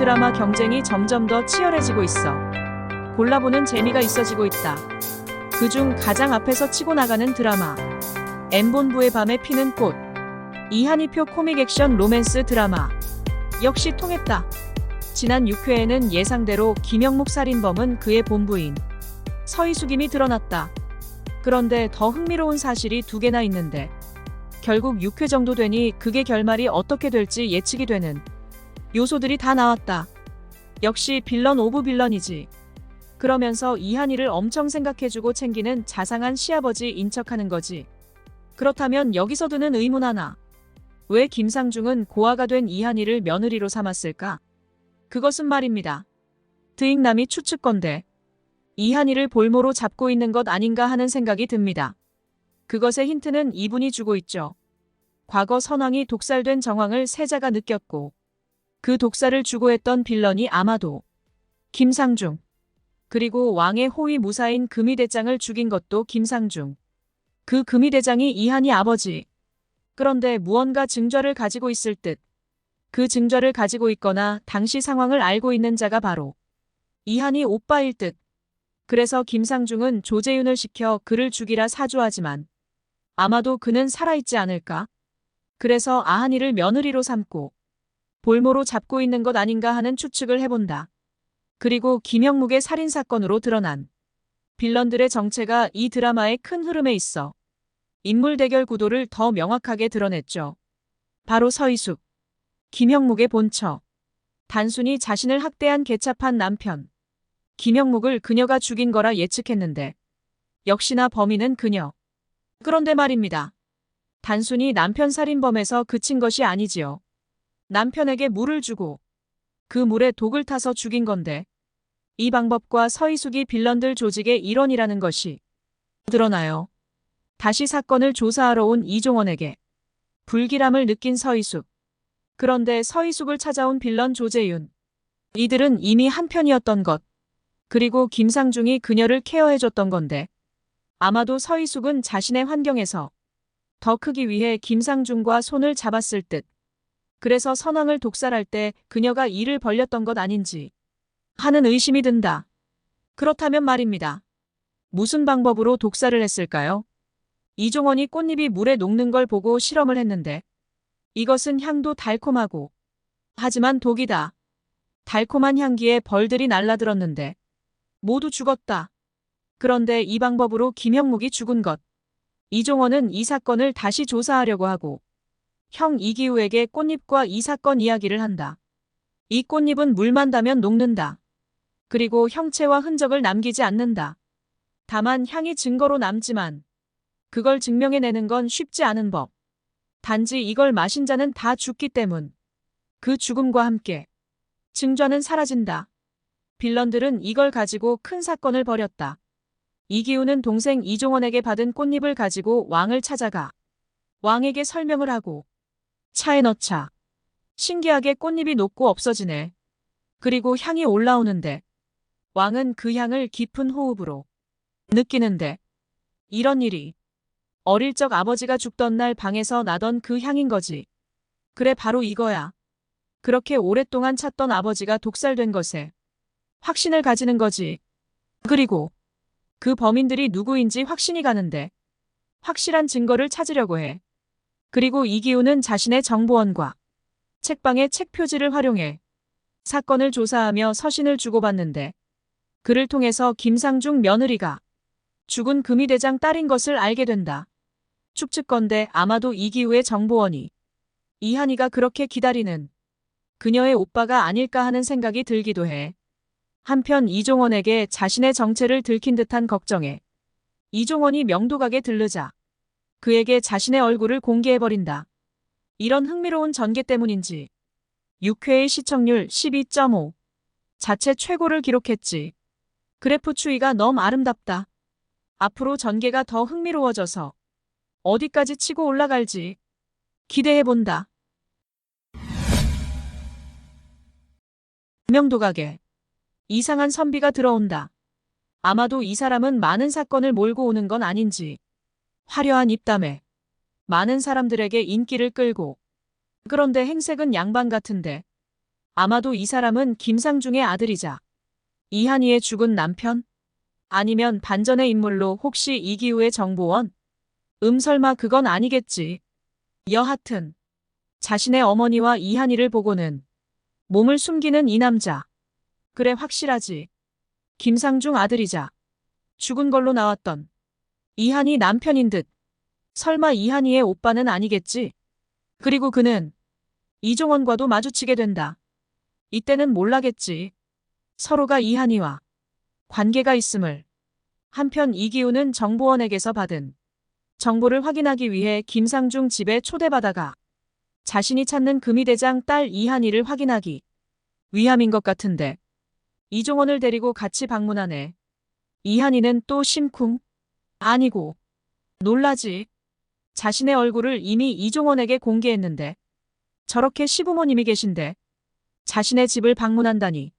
드라마 경쟁이 점점 더 치열해지고 있어. 골라보는 재미가 있어지고 있다. 그중 가장 앞에서 치고 나가는 드라마. M본부의 밤에 피는 꽃. 이한희표 코믹 액션 로맨스 드라마. 역시 통했다. 지난 6회에는 예상대로 김영묵 살인범은 그의 본부인 서희숙임이 드러났다. 그런데 더 흥미로운 사실이 두 개나 있는데 결국 6회 정도 되니 그게 결말이 어떻게 될지 예측이 되는 요소들이 다 나왔다. 역시 빌런 오브 빌런이지. 그러면서 이한희를 엄청 생각해주고 챙기는 자상한 시아버지인 척하는 거지. 그렇다면 여기서 드는 의문 하나. 왜 김상중은 고아가 된 이한희를 며느리로 삼았을까? 그것은 말입니다. 드익남이 추측건데 이한희를 볼모로 잡고 있는 것 아닌가 하는 생각이 듭니다. 그것의 힌트는 이분이 주고 있죠. 과거 선왕이 독살된 정황을 세자가 느꼈고 그 독살을 주고했던 빌런이 아마도 김상중. 그리고 왕의 호위 무사인 금의대장을 죽인 것도 김상중. 그 금의대장이 이한희 아버지. 그런데 무언가 증거를 가지고 있을 듯. 그 증거를 가지고 있거나 당시 상황을 알고 있는 자가 바로 이한희 오빠일 듯. 그래서 김상중은 조재윤을 시켜 그를 죽이라 사주하지만 아마도 그는 살아있지 않을까? 그래서 아한이를 며느리로 삼고 볼모로 잡고 있는 것 아닌가 하는 추측을 해본다. 그리고 김영묵의 살인사건으로 드러난 빌런들의 정체가 이 드라마의 큰 흐름에 있어 인물 대결 구도를 더 명확하게 드러냈죠. 바로 서희숙, 김영묵의 본처. 단순히 자신을 학대한 개차판 남편. 김영묵을 그녀가 죽인 거라 예측했는데 역시나 범인은 그녀. 그런데 말입니다. 단순히 남편 살인범에서 그친 것이 아니지요. 남편에게 물을 주고 그 물에 독을 타서 죽인 건데 이 방법과 서희숙이 빌런들 조직의 일원이라는 것이 드러나요. 다시 사건을 조사하러 온 이종원에게 불길함을 느낀 서희숙. 그런데 서희숙을 찾아온 빌런 조재윤. 이들은 이미 한편이었던 것. 그리고 김상중이 그녀를 케어해줬던 건데 아마도 서희숙은 자신의 환경에서 더 크기 위해 김상중과 손을 잡았을 듯. 그래서 선왕을 독살할 때 그녀가 이를 벌렸던 것 아닌지 하는 의심이 든다. 그렇다면 말입니다. 무슨 방법으로 독살을 했을까요? 이종원이 꽃잎이 물에 녹는 걸 보고 실험을 했는데 이것은 향도 달콤하고 하지만 독이다. 달콤한 향기에 벌들이 날라들었는데 모두 죽었다. 그런데 이 방법으로 김영묵이 죽은 것. 이종원은 이 사건을 다시 조사하려고 하고 형 이기우에게 꽃잎과 이 사건 이야기를 한다. 이 꽃잎은 물만 닿으면 녹는다. 그리고 형체와 흔적을 남기지 않는다. 다만 향이 증거로 남지만 그걸 증명해내는 건 쉽지 않은 법. 단지 이걸 마신 자는 다 죽기 때문. 그 죽음과 함께 증거는 사라진다. 빌런들은 이걸 가지고 큰 사건을 벌였다. 이기우는 동생 이종원에게 받은 꽃잎을 가지고 왕을 찾아가 왕에게 설명을 하고 차에 넣자. 신기하게 꽃잎이 녹고 없어지네. 그리고 향이 올라오는데 왕은 그 향을 깊은 호흡으로 느끼는데 이런 일이 어릴 적 아버지가 죽던 날 방에서 나던 그 향인 거지. 그래 바로 이거야. 그렇게 오랫동안 찾던 아버지가 독살된 것에 확신을 가지는 거지. 그리고 그 범인들이 누구인지 확신이 가는데 확실한 증거를 찾으려고 해. 그리고 이기우는 자신의 정보원과 책방의 책 표지를 활용해 사건을 조사하며 서신을 주고받는데 그를 통해서 김상중 며느리가 죽은 금의대장 딸인 것을 알게 된다. 추측건데 아마도 이기우의 정보원이 이한희가 그렇게 기다리는 그녀의 오빠가 아닐까 하는 생각이 들기도 해. 한편 이종원에게 자신의 정체를 들킨 듯한 걱정에 이종원이 명도각에 들르자 그에게 자신의 얼굴을 공개해버린다. 이런 흥미로운 전개 때문인지 6회의 시청률 12.5. 자체 최고를 기록했지. 그래프 추이가 너무 아름답다. 앞으로 전개가 더 흥미로워져서 어디까지 치고 올라갈지 기대해본다. 명도각에 이상한 선비가 들어온다. 아마도 이 사람은 많은 사건을 몰고 오는 건 아닌지 화려한 입담에 많은 사람들에게 인기를 끌고 그런데 행색은 양반 같은데 아마도 이 사람은 김상중의 아들이자 이한이의 죽은 남편? 아니면 반전의 인물로 혹시 이기우의 정보원? 설마 그건 아니겠지. 여하튼 자신의 어머니와 이한이를 보고는 몸을 숨기는 이 남자. 그래 확실하지. 김상중 아들이자 죽은 걸로 나왔던 이한이 남편인 듯. 설마 이한이의 오빠는 아니겠지? 그리고 그는 이종원과도 마주치게 된다. 이때는 몰라겠지. 서로가 이한이와 관계가 있음을. 한편 이기우는 정보원에게서 받은 정보를 확인하기 위해 김상중 집에 초대받아가 자신이 찾는 금이대장 딸 이한이를 확인하기 위함인 것 같은데 이종원을 데리고 같이 방문하네. 이한이는 또 심쿵? 아니고 놀라지. 자신의 얼굴을 이미 이종원에게 공개했는데 저렇게 시부모님이 계신데 자신의 집을 방문한다니.